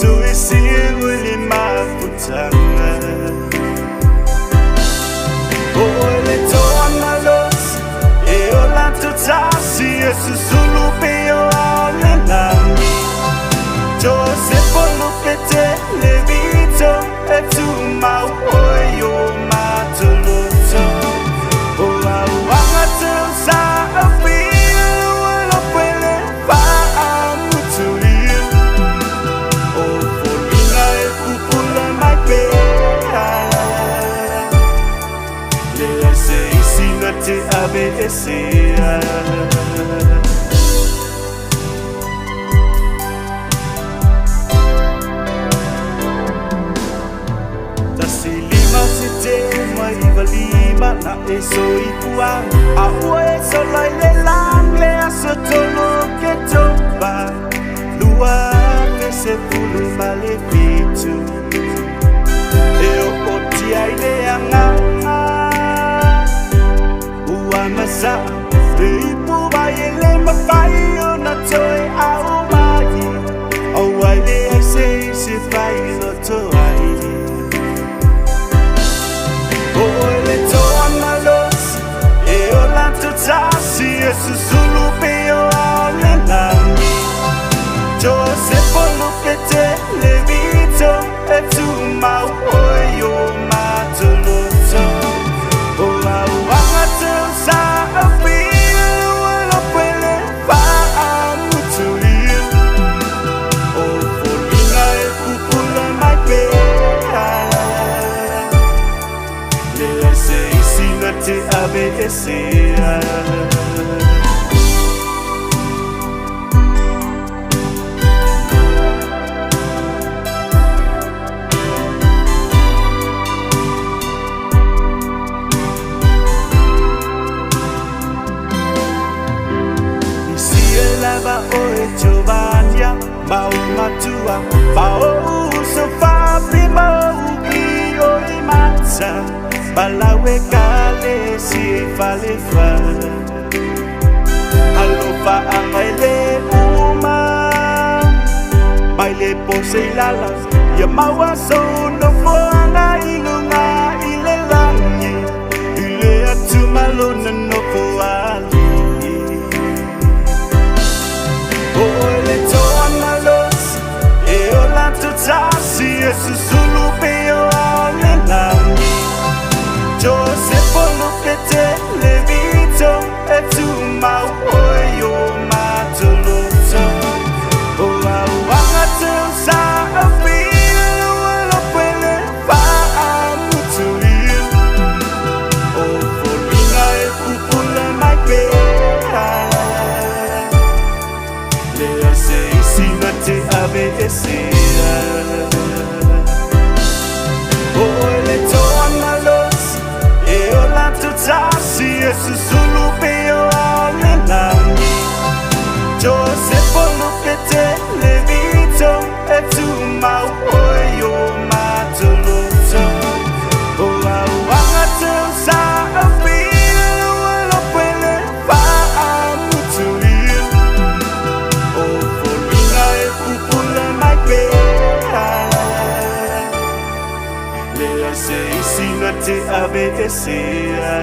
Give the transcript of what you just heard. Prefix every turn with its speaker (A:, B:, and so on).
A: tuisiwe limafutanga ole toana los eola tutasi Yesusulu peo alenami Joseph Lupete Levito etuma oyo matuluto oa wangatu sa afilu wala pele pa amutuliu o folina e kupula mai pea le ase isina te abesea na eso ikua aue solai le lang le asotolo ke toba lua ke se pulu male pitu e o oti ai le anga ua masa e ipu vai le mafai o na toi au mai au ai le ai se fai lo toi Yesusulu peo alenami Joseph Lupete Levito etuma oyo matuluto oa wangatu sa afilu wala pele pa amutuliu o folina e kupula mai pea le ase isina te abesea ba oe Giovannia ba matua ba o sofa prima ugi oi matza ba la wekale si fale fa allo fa amele uma baile pose lala ya mawa so no fo na ilunga ile langi ile atumalo no fo ali Yesusulu peo alenami Joseph Lupete Levito etuma oyo matuluto oa wangatu sa afilu wala pele pa amutuliu o folina e kupula mai pea le ase isina te abesea Yesusulu peo alenami Joseph Lupete Levito etuma oyo matuluto oa wangatu sa afilu wala pele pa amutuliu o folina e kupula mai pea le ase isina te abesea